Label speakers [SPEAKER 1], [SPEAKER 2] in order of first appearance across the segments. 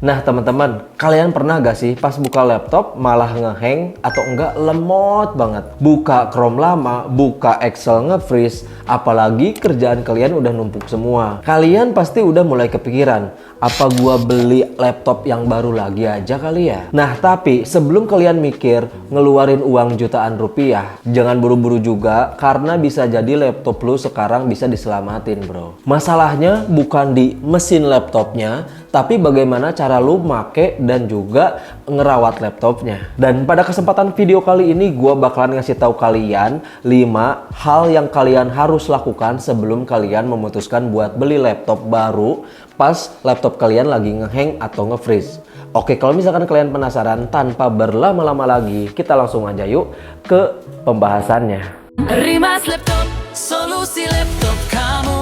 [SPEAKER 1] Nah teman-teman, kalian pernah gak sih pas buka laptop malah ngehang atau enggak lemot banget? Buka Chrome lama, buka Excel nge-freeze, apalagi kerjaan kalian udah numpuk semua. Kalian pasti udah mulai kepikiran, apa gua beli laptop yang baru lagi aja kali ya? Nah tapi sebelum kalian mikir ngeluarin uang jutaan rupiah, jangan buru-buru juga karena bisa jadi laptop lu sekarang bisa diselamatin bro. Masalahnya bukan di mesin laptopnya, tapi bagaimana cara lu make dan juga ngerawat laptopnya. Dan pada kesempatan video kali ini gue bakalan ngasih tahu kalian 5 hal yang kalian harus lakukan sebelum kalian memutuskan buat beli laptop baru pas laptop kalian lagi ngehang atau nge-freeze. Oke, kalau misalkan kalian penasaran, tanpa berlama-lama lagi, kita langsung aja yuk ke pembahasannya.
[SPEAKER 2] Rimas Laptop, solusi laptop kamu.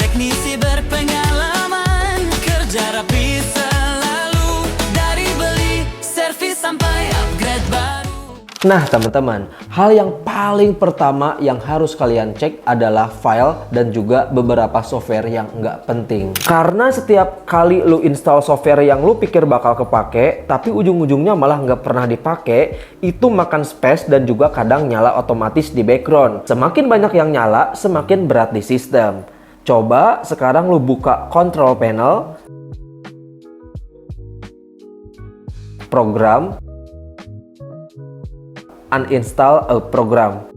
[SPEAKER 2] Teknisi berpengalaman, kerja rapi selalu. Dari beli, servis sampai upgrade baru.
[SPEAKER 1] Nah teman-teman, hal yang paling pertama yang harus kalian cek adalah file dan juga beberapa software yang nggak penting. Karena setiap kali lu install software yang lu pikir bakal kepake, tapi ujung-ujungnya malah nggak pernah dipakai, itu makan space dan juga kadang nyala otomatis di background. Semakin banyak yang nyala, semakin berat di sistem. Coba sekarang lu buka control panel, program, uninstall a program.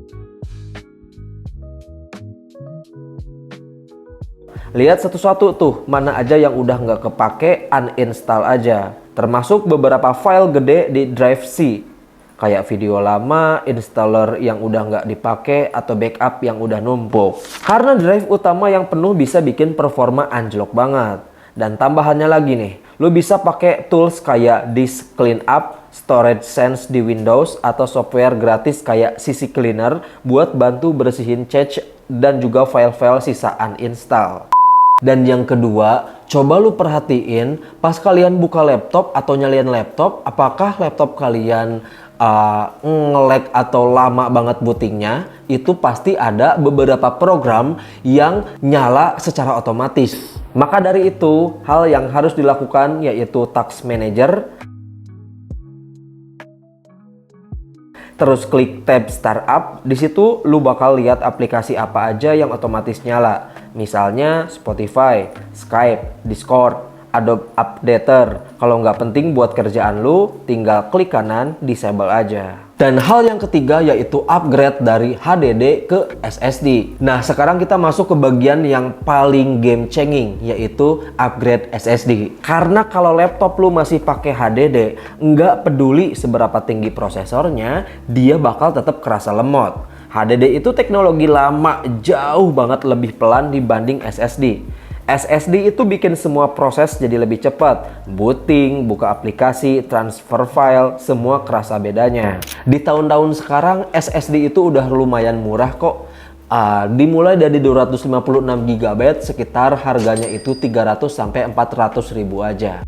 [SPEAKER 1] Lihat satu-satu tuh, mana aja yang udah nggak kepake, uninstall aja. Termasuk beberapa file gede di drive C. Kayak video lama, installer yang udah nggak dipakai, atau backup yang udah numpuk. Karena drive utama yang penuh bisa bikin performa anjlok banget. Dan tambahannya lagi nih, lu bisa pakai tools kayak Disk Cleanup, Storage Sense di Windows, atau software gratis kayak CC Cleaner buat bantu bersihin cache dan juga file-file sisa uninstall. Dan yang kedua, coba lu perhatiin pas kalian buka laptop atau nyalain laptop, apakah laptop kalian nge-lag atau lama banget bootingnya. Itu pasti ada beberapa program yang nyala secara otomatis. Maka dari itu, hal yang harus dilakukan yaitu Task Manager. Terus klik tab Startup. Di situ lu bakal lihat aplikasi apa aja yang otomatis nyala. Misalnya Spotify, Skype, Discord, Adobe Updater. Kalau nggak penting buat kerjaan lu, tinggal klik kanan, disable aja. Dan hal yang ketiga yaitu upgrade dari HDD ke SSD. Nah sekarang kita masuk ke bagian yang paling game changing, yaitu upgrade SSD. Karena kalau laptop lu masih pakai HDD, nggak peduli seberapa tinggi prosesornya, dia bakal tetap kerasa lemot. HDD itu teknologi lama, jauh banget lebih pelan dibanding SSD. SSD itu bikin semua proses jadi lebih cepat. Booting, buka aplikasi, transfer file, semua kerasa bedanya. Di tahun-tahun sekarang SSD itu udah lumayan murah kok. Dimulai dari 256 GB, sekitar harganya itu 300 sampai 400 ribu aja.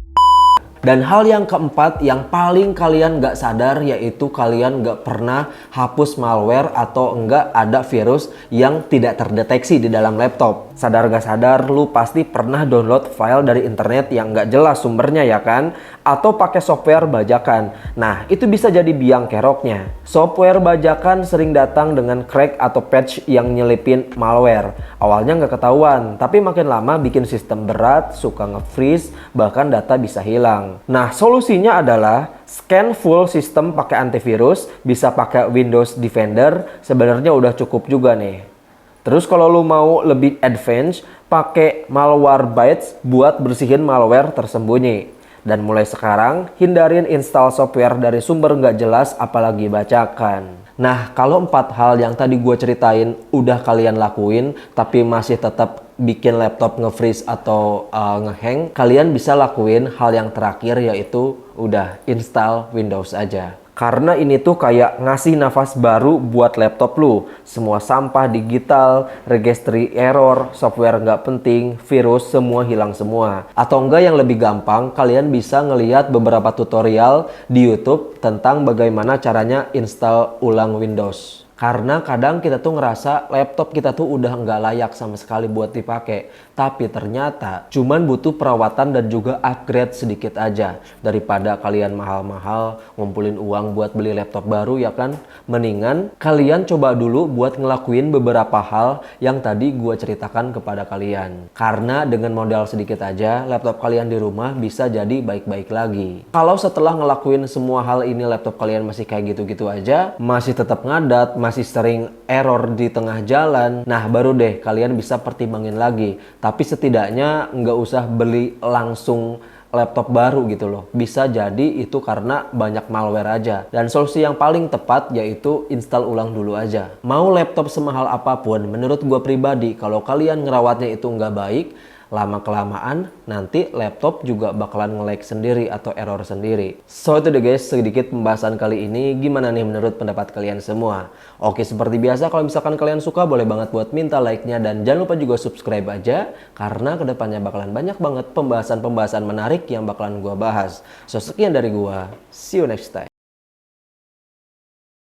[SPEAKER 1] Dan hal yang keempat yang paling kalian gak sadar yaitu kalian gak pernah hapus malware atau enggak ada virus yang tidak terdeteksi di dalam laptop. Sadar gak sadar lu pasti pernah download file dari internet yang gak jelas sumbernya ya kan? Atau pakai software bajakan. Nah itu bisa jadi biang keroknya. Software bajakan sering datang dengan crack atau patch yang nyelipin malware. Awalnya gak ketahuan, tapi makin lama bikin sistem berat, suka nge-freeze, bahkan data bisa hilang. Nah solusinya adalah scan full sistem pakai antivirus, bisa pakai Windows Defender, sebenarnya udah cukup juga nih. Terus kalau lu mau lebih advance, pakai Malwarebytes buat bersihin malware tersembunyi. Dan mulai sekarang, hindarin install software dari sumber nggak jelas apalagi bacakan. Nah, kalau 4 hal yang tadi gue ceritain udah kalian lakuin, tapi masih tetap bikin laptop nge-freeze atau nge-hang, kalian bisa lakuin hal yang terakhir yaitu udah install Windows aja. Karena ini tuh kayak ngasih nafas baru buat laptop lu. Semua sampah digital, registry error, software nggak penting, virus, semua hilang semua. Atau enggak yang lebih gampang, kalian bisa ngelihat beberapa tutorial di YouTube tentang bagaimana caranya install ulang Windows. Karena kadang kita tuh ngerasa laptop kita tuh udah nggak layak sama sekali buat dipakai. Tapi ternyata cuman butuh perawatan dan juga upgrade sedikit aja. Daripada kalian mahal-mahal ngumpulin uang buat beli laptop baru ya kan. Mendingan kalian coba dulu buat ngelakuin beberapa hal yang tadi gue ceritakan kepada kalian. Karena dengan modal sedikit aja laptop kalian di rumah bisa jadi baik-baik lagi. Kalau setelah ngelakuin semua hal ini laptop kalian masih kayak gitu-gitu aja, masih tetap ngadat, masih sering error di tengah jalan, nah baru deh kalian bisa pertimbangin lagi. Tapi setidaknya nggak usah beli langsung laptop baru gitu loh. Bisa jadi itu karena banyak malware aja. Dan solusi yang paling tepat yaitu install ulang dulu aja. Mau laptop semahal apapun, menurut gue pribadi kalau kalian ngerawatnya itu nggak baik, lama-kelamaan nanti laptop juga bakalan nge-lag sendiri atau error sendiri. So itu deh guys, sedikit pembahasan kali ini. Gimana nih menurut pendapat kalian semua? Oke, seperti biasa kalau misalkan kalian suka boleh banget buat minta like-nya dan jangan lupa juga subscribe aja karena kedepannya bakalan banyak banget pembahasan-pembahasan menarik yang bakalan gua bahas. So sekian dari gua, see you next time.